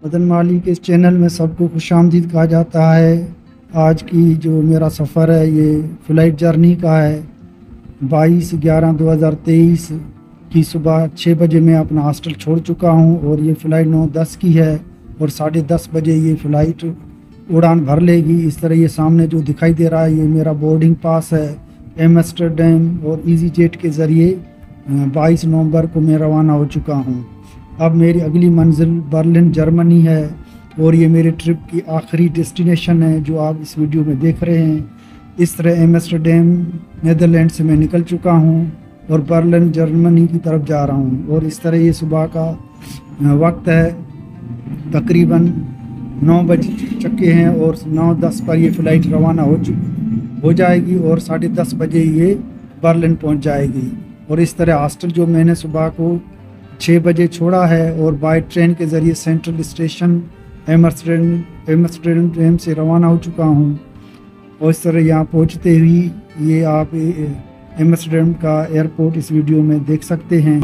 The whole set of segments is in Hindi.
मदन माली के इस चैनल में सबको खुशामदीद कहा जाता है। आज की जो मेरा सफ़र है ये फ़्लाइट जर्नी का है। 22/11/2023 की सुबह 6 बजे मैं अपना हॉस्टल छोड़ चुका हूँ और ये फ़्लाइट 9:10 की है और 10:30 बजे ये फ़्लाइट उड़ान भर लेगी। इस तरह ये सामने जो दिखाई दे रहा है ये मेरा बोर्डिंग पास है। एम्स्टर्डम और ईजी जेट के ज़रिए 22 नवंबर को मैं रवाना हो चुका हूँ। अब मेरी अगली मंजिल बर्लिन जर्मनी है और ये मेरे ट्रिप की आखिरी डेस्टिनेशन है जो आप इस वीडियो में देख रहे हैं। इस तरह एम्स्टर्डम नीदरलैंड से मैं निकल चुका हूँ और बर्लिन जर्मनी की तरफ जा रहा हूँ। और इस तरह ये सुबह का वक्त है, तकरीबन 9 बज चुके हैं और 9:10 पर ये फ़्लाइट रवाना हो जाएगी और 10:30 बजे ये बर्लिन पहुँच जाएगी। और इस तरह हॉस्टल जो मैंने सुबह को 6 बजे छोड़ा है और बाय ट्रेन के ज़रिए सेंट्रल स्टेशन एम्स्टर्डम से रवाना हो चुका हूँ। और इस तरह यहाँ पहुँचते हुई ये आप एम्स्टर्डम का एयरपोर्ट इस वीडियो में देख सकते हैं।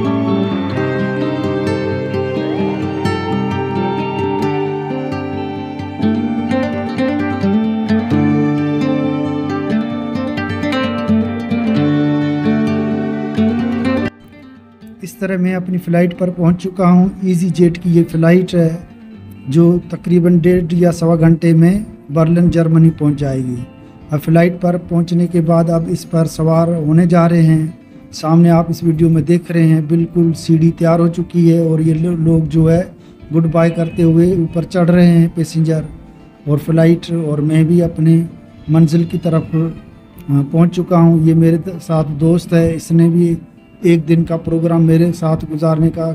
इस तरह मैं अपनी फ़्लाइट पर पहुंच चुका हूं। ईजी जेट की ये फ़्लाइट है जो तकरीबन 1.5 या सवा घंटे में बर्लिन जर्मनी पहुंच जाएगी। अब फ़्लाइट पर पहुंचने के बाद अब इस पर सवार होने जा रहे हैं। सामने आप इस वीडियो में देख रहे हैं बिल्कुल सीढ़ी तैयार हो चुकी है और ये लोग जो है गुड बाय करते हुए ऊपर चढ़ रहे हैं पैसेंजर और फ़्लाइट, और मैं भी अपने मंजिल की तरफ पहुँच चुका हूँ। ये मेरे साथ दोस्त है, इसने भी एक दिन का प्रोग्राम मेरे साथ गुजारने का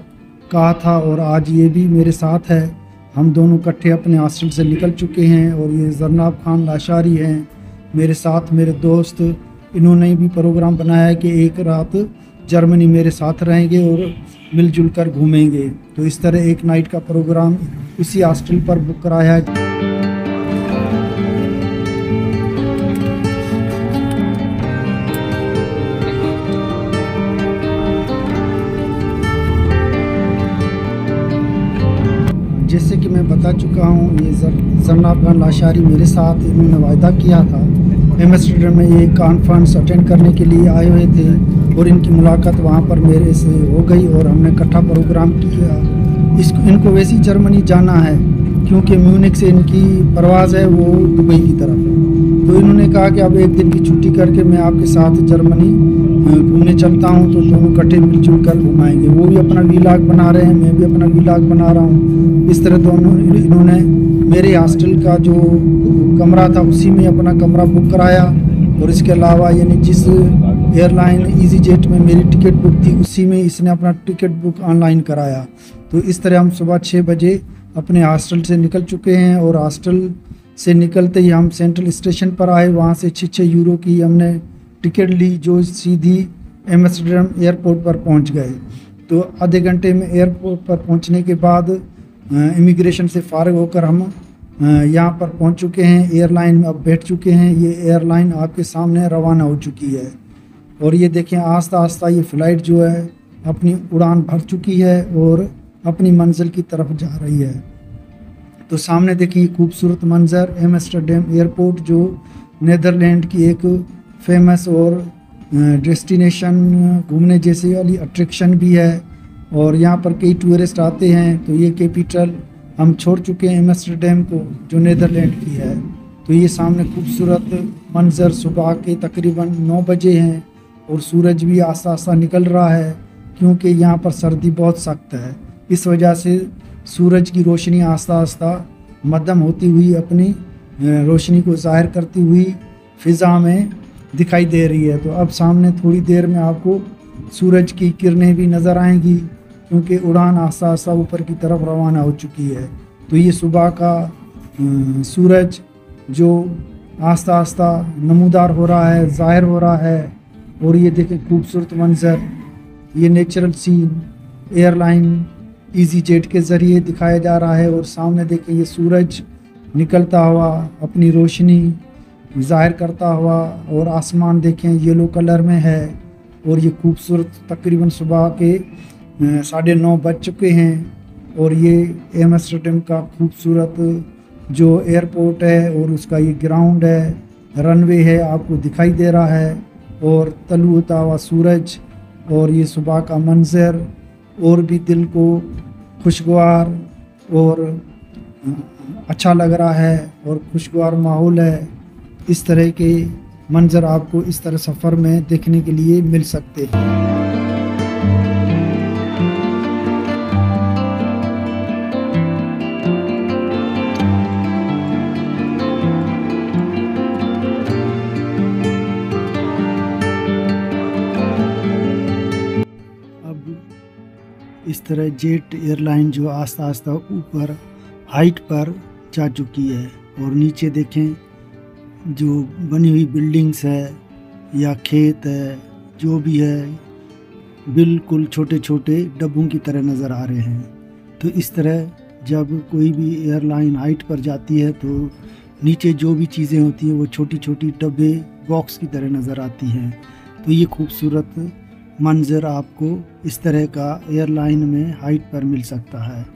कहा था और आज ये भी मेरे साथ है। हम दोनों इकट्ठे अपने हॉस्टल से निकल चुके हैं और ये जरनाब खान लाशारी हैं मेरे साथ, मेरे दोस्त। इन्होंने भी प्रोग्राम बनाया है कि एक रात जर्मनी मेरे साथ रहेंगे और मिलजुल कर घूमेंगे। तो इस तरह एक नाइट का प्रोग्राम इसी हॉस्टल पर बुक कराया है। जैसे कि मैं बता चुका हूँ ये जरनाब खान लाशारी मेरे साथ, इन्होंने वायदा किया था। एम्स्टर्डम में ये कॉन्फ्रेंस अटेंड करने के लिए आए हुए थे और इनकी मुलाकात वहाँ पर मेरे से हो गई और हमने इकट्ठा प्रोग्राम किया। इनको वैसे ही जर्मनी जाना है क्योंकि म्यूनिक से इनकी परवाज़ है वो दुबई की तरफ है। तो इन्होंने कहा कि अब एक दिन की छुट्टी करके मैं आपके साथ जर्मनी घूमने चलता हूँ, तो दोनों इकट्ठे मिलजुल कर घुमाएंगे। वो भी अपना वीलॉग बना रहे हैं, मैं भी अपना वीलॉग बना रहा हूँ। इस तरह दोनों इन्होंने मेरे हॉस्टल का जो कमरा था उसी में अपना कमरा बुक कराया और इसके अलावा यानी जिस एयरलाइन ईजी जेट में मेरी टिकट बुक थी उसी में इसने अपना टिकट बुक ऑनलाइन कराया। तो इस तरह हम सुबह 6 बजे अपने हॉस्टल से निकल चुके हैं और हॉस्टल से निकलते ही हम सेंट्रल स्टेशन पर आए। वहाँ से 6 यूरो की हमने टिकट ली जो सीधी एम्स्टर्डम एयरपोर्ट पर पहुँच गए। तो आधे घंटे में एयरपोर्ट पर पहुँचने के बाद इमिग्रेशन से फारिग होकर हम यहाँ पर पहुँच चुके हैं। एयरलाइन में अब बैठ चुके हैं। ये एयरलाइन आपके सामने रवाना हो चुकी है और ये देखें आस्ता आस्ता ये फ़्लाइट जो है अपनी उड़ान भर चुकी है और अपनी मंजिल की तरफ जा रही है। तो सामने देखिए खूबसूरत मंजर एम्स्टर्डम एयरपोर्ट जो नीदरलैंड की एक फेमस और डेस्टिनेशन घूमने जैसी वाली अट्रैक्शन भी है और यहाँ पर कई टूरिस्ट आते हैं। तो ये कैपिटल हम छोड़ चुके हैं एम्स्टर्डम को जो नीदरलैंड की है। तो ये सामने खूबसूरत मंजर सुबह के तकरीबन 9 बजे हैं और सूरज भी आस्ता आस्ता निकल रहा है क्योंकि यहाँ पर सर्दी बहुत सख्त है। इस वजह से सूरज की रोशनी आस्ता आस्ता मध्यम होती हुई अपनी रोशनी को ज़ाहिर करती हुई फ़िज़ा में दिखाई दे रही है। तो अब सामने थोड़ी देर में आपको सूरज की किरणें भी नज़र आएंगी क्योंकि उड़ान आस्ता आस्ता ऊपर की तरफ रवाना हो चुकी है। तो ये सुबह का सूरज जो आस्ता आस्ता नमूदार हो रहा है, ज़ाहिर हो रहा है। और ये देखें खूबसूरत मंजर, ये natural scene airline easyJet के ज़रिए दिखाया जा रहा है। और सामने देखें ये सूरज निकलता हुआ अपनी रोशनी ज़ाहिर करता हुआ और आसमान देखें येलो कलर में है। और ये खूबसूरत तकरीबन सुबह के 9:30 बज चुके हैं और ये एम्स्टर्डम का खूबसूरत जो एयरपोर्ट है और उसका ये ग्राउंड है, रनवे है, आपको दिखाई दे रहा है। और तलू होता हुआ सूरज और ये सुबह का मंज़र और भी दिल को खुशगवार और अच्छा लग रहा है और खुशगवार माहौल है। इस तरह के मंज़र आपको इस तरह सफ़र में देखने के लिए मिल सकते हैं। इस तरह जेट एयरलाइन जो आस्ता आस्ता ऊपर हाइट पर जा चुकी है और नीचे देखें जो बनी हुई बिल्डिंग्स है या खेत है, जो भी है, बिल्कुल छोटे छोटे डब्बों की तरह नज़र आ रहे हैं। तो इस तरह जब कोई भी एयरलाइन हाइट पर जाती है तो नीचे जो भी चीज़ें होती हैं वो छोटी छोटी डब्बे बॉक्स की तरह नज़र आती हैं। तो ये खूबसूरत मंज़र आपको इस तरह का एयरलाइन में हाइट पर मिल सकता है।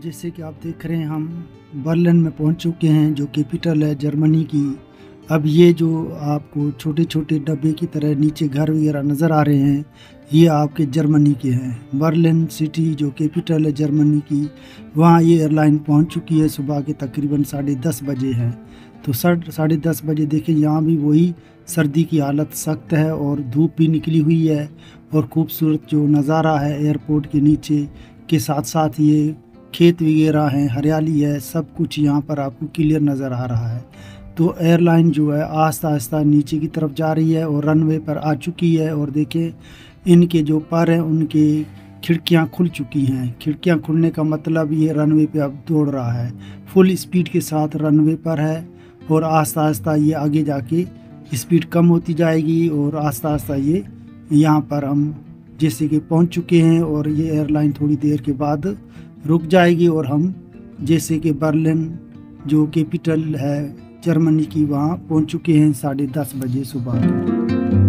जैसे कि आप देख रहे हैं हम बर्लिन में पहुंच चुके हैं जो कैपिटल है जर्मनी की। अब ये जो आपको छोटे छोटे डब्बे की तरह नीचे घर वगैरह नज़र आ रहे हैं ये आपके जर्मनी के हैं। बर्लिन सिटी जो कैपिटल है जर्मनी की, वहाँ ये एयरलाइन पहुंच चुकी है। सुबह के तकरीबन 10:30 बजे हैं। तो 10:30 बजे देखें यहाँ भी वही सर्दी की हालत सख्त है और धूप भी निकली हुई है और खूबसूरत जो नज़ारा है एयरपोर्ट के नीचे के साथ साथ ये खेत वगैरह हैं, हरियाली है, सब कुछ यहाँ पर आपको क्लियर नज़र आ रहा है। तो एयरलाइन जो है आहिस्ता आहिस्ता नीचे की तरफ जा रही है और रनवे पर आ चुकी है। और देखें इनके जो पर हैं उनके खिड़कियाँ खुल चुकी हैं। खिड़कियाँ खुलने का मतलब ये रनवे पे अब दौड़ रहा है, फुल स्पीड के साथ रनवे पर है और आस्ता आस्ता ये आगे जाके स्पीड कम होती जाएगी और आस्ता आस्ता ये यहाँ पर हम जैसे कि पहुँच चुके हैं और ये एयरलाइन थोड़ी देर के बाद रुक जाएगी और हम जैसे कि बर्लिन जो कैपिटल है जर्मनी की, वहाँ पहुँच चुके हैं 10:30 बजे सुबह।